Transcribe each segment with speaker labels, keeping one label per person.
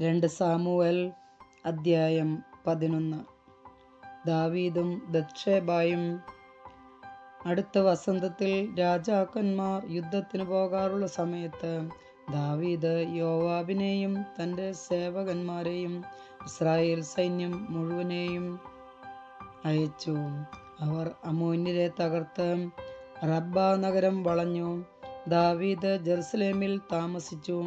Speaker 1: 2 Samuel അദ്ധ്യായം 11. ദാവീദും ബത്ശേബയും. അടുത്ത വസന്തത്തിൽ രാജാക്കന്മാർ യുദ്ധത്തിന് പോകാറുള്ള സമയത്ത് ദാവീദ് യോവാബിനെയും തൻ്റെ സേവകന്മാരെയും ഇസ്രായേൽ സൈന്യം മുഴുവനെയും അയച്ചു. അവർ അമ്മോന്യരെ തകർത്ത് റബ്ബ നഗരം വളഞ്ഞു. ദാവീദ് ജെറുസലേമിൽ താമസിച്ചു.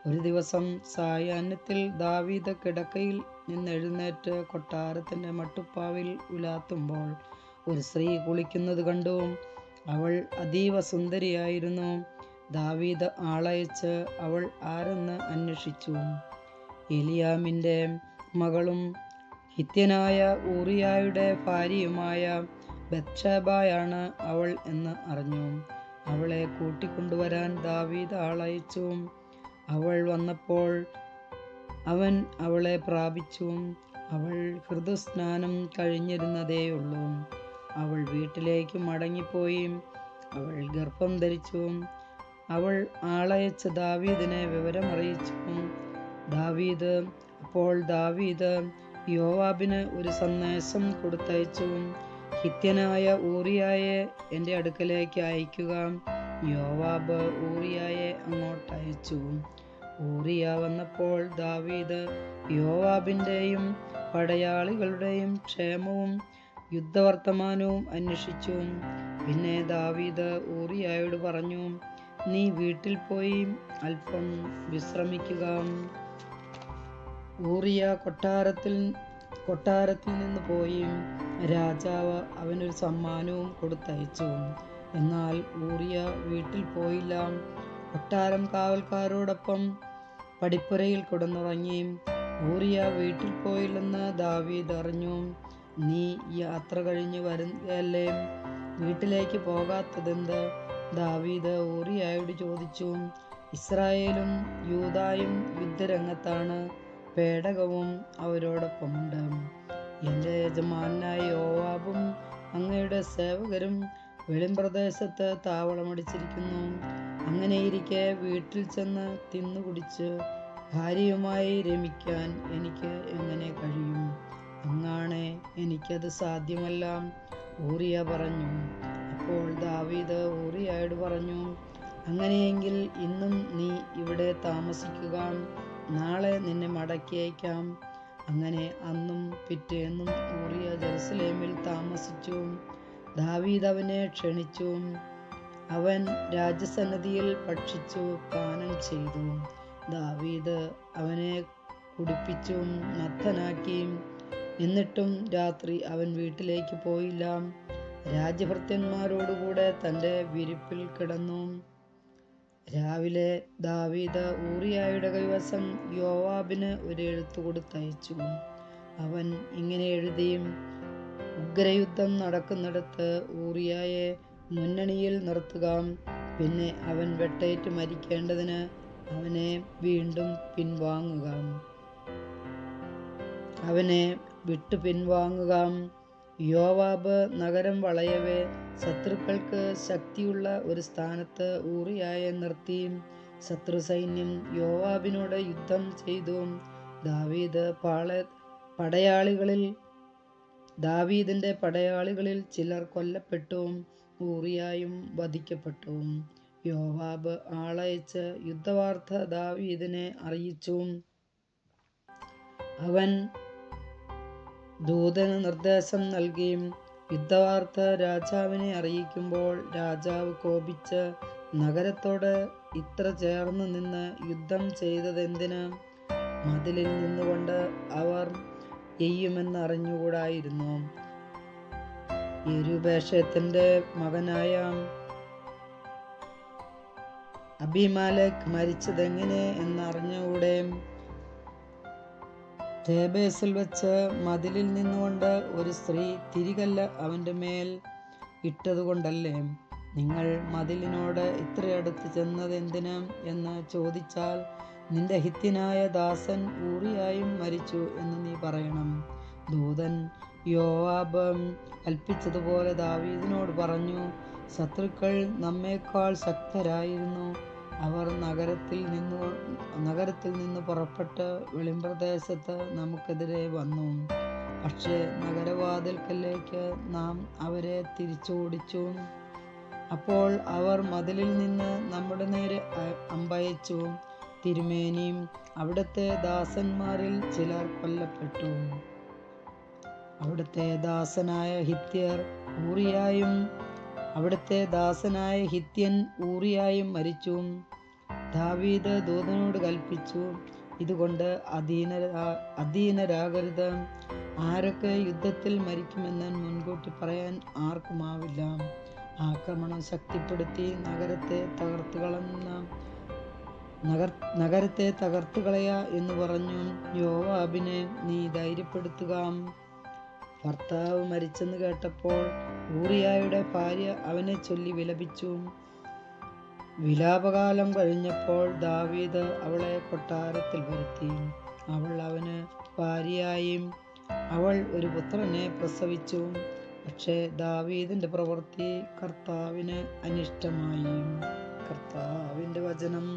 Speaker 1: ഒരു ദിവസം സായാഹ്നത്തിൽ ദാവീദ് കിടക്കയിൽ നിന്നെഴുന്നേറ്റ് കൊട്ടാരത്തിൻ്റെ മട്ടുപ്പാവിൽ ഉലാത്തുമ്പോൾ ഒരു സ്ത്രീ കുളിക്കുന്നത് കണ്ടു. അവൾ അതീവ സുന്ദരിയായിരുന്നു. ദാവീദ് ആളയച്ച് അവൾ ആരെന്ന് അന്വേഷിച്ചു. എലിയാമിൻ്റെ മകളും ഹിത്യനായ ഊറിയായുടെ ഭാര്യയുമായ ബത്ശേബയാണ് അവൾ എന്ന് അറിഞ്ഞു. അവളെ കൂട്ടിക്കൊണ്ടുവരാൻ ദാവീദ് ആളയച്ചു. അവൾ വന്നപ്പോൾ അവൻ അവളെ പ്രാപിച്ചു. അവൾ ഋതുസ്നാനം കഴിഞ്ഞിരുന്നതേയുള്ളൂ. അവൾ വീട്ടിലേക്ക് മടങ്ങിപ്പോയി. അവൾ ഗർഭം ധരിച്ചു. അവൾ ആളയച്ച് ദാവീദിനെ വിവരമറിയിച്ചു. അപ്പോൾ ദാവീദ് യോവാബിന് ഒരു സന്ദേശം കൊടുത്തയച്ചു. ഹിത്യനായ ഊറിയായെ എൻ്റെ അടുക്കലേക്ക് അയക്കുക. യോവാബ് ഊറിയായെ അങ്ങോട്ടയച്ചു. ഊറിയ വന്നപ്പോൾ ദാവീദ് യോവാബിൻ്റെയും പടയാളികളുടെയും ക്ഷേമവും യുദ്ധവർത്തമാനവും അന്വേഷിച്ചു. പിന്നെ ദാവീദ് ഊറിയായോട് പറഞ്ഞു, നീ വീട്ടിൽ പോയി അല്പം വിശ്രമിക്കുക. ഊറിയ കൊട്ടാരത്തിൽ നിന്ന് പോയി. രാജാവ് അവനൊരു സമ്മാനവും കൊടുത്തയച്ചു. എന്നാൽ ഊറിയ വീട്ടിൽ പോയില്ല. കൊട്ടാരം കാവൽക്കാരോടൊപ്പം പടിപ്പുരയിൽ കിടന്നുറങ്ങി. ഊറിയ വീട്ടിൽ പോയില്ലെന്ന് ദാവീദ് അറിഞ്ഞു. നീ യാത്ര കഴിഞ്ഞ് വരുകയല്ലേ, വീട്ടിലേക്ക് പോകാത്തതെന്ത്? ദാവീദ് ഊറിയായോട് ചോദിച്ചു. ഇസ്രായേലും യൂദായും യുദ്ധരംഗത്താണ്, പേടകവും അവരോടൊപ്പമുണ്ട്. എൻ്റെ യജമാനായ യോവാബും അങ്ങയുടെ സേവകരും വെളിമ്പ്രദേശത്ത് താവളമടിച്ചിരിക്കുന്നു. അങ്ങനെയിരിക്കെ വീട്ടിൽ ചെന്ന് തിന്നുകുടിച്ച് ഭാര്യയുമായി രമിക്കാൻ എനിക്ക് എങ്ങനെ കഴിയും? അങ്ങാണെ എനിക്കത് സാധ്യമല്ല, ഊറിയ പറഞ്ഞു. അപ്പോൾ ദാവീദ് ഊറിയായോട് പറഞ്ഞു, അങ്ങനെയെങ്കിൽ ഇന്നും നീ ഇവിടെ താമസിക്കുക, നാളെ നിന്നെ മടക്കി അയക്കാം. അങ്ങനെ അന്നും പിറ്റേന്നും ഊറിയ ജെറുസലേമിൽ താമസിച്ചു. ദാവീദ് അവനെ ക്ഷണിച്ചു. അവൻ രാജസന്നിധിയിൽ ഭക്ഷിച്ചു പാനം ചെയ്തു. ദാവീദ് അവനെ കുടിപ്പിച്ചു മത്തനാക്കി. എന്നിട്ടും രാത്രി അവൻ വീട്ടിലേക്ക് പോയില്ല. രാജഭൃത്യന്മാരോടുകൂടെ തൻ്റെ വിരിപ്പിൽ കിടന്നു. രാവിലെ ദാവീദ് ഊറിയായുടെ കൈവശം യോവാബിന് ഒരു എഴുത്ത് കൊടുത്തയച്ചു. അവൻ ഇങ്ങനെ എഴുതി, ഉഗ്രയുദ്ധം നടക്കുന്നിടത്ത് ഊറിയായെ മുന്നണിയിൽ നിർത്തുക. പിന്നെ അവൻ വെട്ടേറ്റ് മരിക്കേണ്ടതിന് അവനെ വീണ്ടും പിൻവാങ്ങുക. അവനെ വിട്ടു പിൻവാങ്ങുക. യോവാബ് നഗരം വളയവേ ശത്രുക്കൾക്ക് ശക്തിയുള്ള ഒരു സ്ഥാനത്ത് ഊറിയായെ നിർത്തി. ശത്രു സൈന്യം യോവാബിനോട് യുദ്ധം ചെയ്തു. ദാവീദിന്റെ പടയാളികളിൽ ചിലർ കൊല്ലപ്പെട്ടു. ഊറിയായും വധിക്കപ്പെട്ടു. യോവാബ് ആളയച്ച് യുദ്ധവാർത്ത ദാവീദിനെ അറിയിച്ചു. അവൻ ദൂതന് നിർദ്ദേശം നൽകി. യുദ്ധവാർത്ത രാജാവിനെ അറിയിക്കുമ്പോൾ രാജാവ് കോപിച്ച് നഗരത്തോട് ഇത്ര ചേർന്ന് നിന്ന് യുദ്ധം ചെയ്തതെന്തിന്? മതിലിൽ നിന്നുകൊണ്ട് അവർ എയ്യുമെന്ന് അറിഞ്ഞുകൂടായിരുന്നു. യെരുബേശത്തിന്റെ മകനായ അബീമേലെക്ക് മരിച്ചതെങ്ങനെ എന്നറിഞ്ഞുകൂടെ? തേബേസിൽ വെച്ച് മതിലിൽ നിന്നുകൊണ്ട് ഒരു സ്ത്രീ തിരികല്ല് അവൻ്റെ മേൽ ഇട്ടതുകൊണ്ടല്ലേ? നിങ്ങൾ മതിലിനോട് ഇത്രയടുത്ത് ചെന്നതെന്തിന് എന്ന് ചോദിച്ചാൽ നിന്റെ ഹിത്യനായ ദാസൻ ഊറിയായും മരിച്ചു എന്ന് നീ പറയണം. ദൂതൻ യോവാബ് കൽപ്പിച്ചതുപോലെ ദാവീദിനോട് പറഞ്ഞു. ശത്രുക്കൾ നമ്മേക്കാൾ ശക്തരായിരുന്നു. അവർ നഗരത്തിൽ നിന്ന് പുറപ്പെട്ട് വെളിമ്പ്രദേശത്ത് നമുക്കെതിരെ വന്നു. പക്ഷേ നഗരവാതിൽക്കലേക്ക് നാം അവരെ തിരിച്ചോടിച്ചു. അപ്പോൾ അവർ മതിലിൽ നിന്ന് നമ്മുടെ നേരെ അമ്പയച്ചു. തിരുമേനിയും അവിടുത്തെ ദാസന്മാരിൽ ചിലർ കൊല്ലപ്പെട്ടു. അവിടുത്തെ ദാസനായ ഹിത്യൻ ഊറിയായും മരിച്ചു. ദാവീദ് ദൂതനോട് കൽപ്പിച്ചു, ഇതുകൊണ്ട് അധീനരാകരുത്. ആരൊക്കെ യുദ്ധത്തിൽ മരിക്കുമെന്ന് മുൻകൂട്ടി പറയാൻ ആർക്കുമാവില്ല. ആക്രമണം ശക്തിപ്പെടുത്തി നഗരത്തെ തകർത്തുകളയ എന്ന് പറഞ്ഞു. യോവാബിനെ നീ ധൈര്യപ്പെടുത്തുക. ഭർത്താവ് മരിച്ചെന്ന് കേട്ടപ്പോൾ ഊറിയായുടെ ഭാര്യ അവനെ ചൊല്ലി വിലപിച്ചു. വിലാപകാലം കഴിഞ്ഞപ്പോൾ ദാവീദ് അവളെ കൊട്ടാരത്തിൽ വരുത്തി. അവൾ അവന് ഭാര്യയായും അവൾ ഒരു പുത്രനെ പ്രസവിച്ചു. പക്ഷേ ദാവീദിന്റെ പ്രവൃത്തി കർത്താവിന് അനിഷ്ടമായി. കർത്താവിന്റെ വചനം.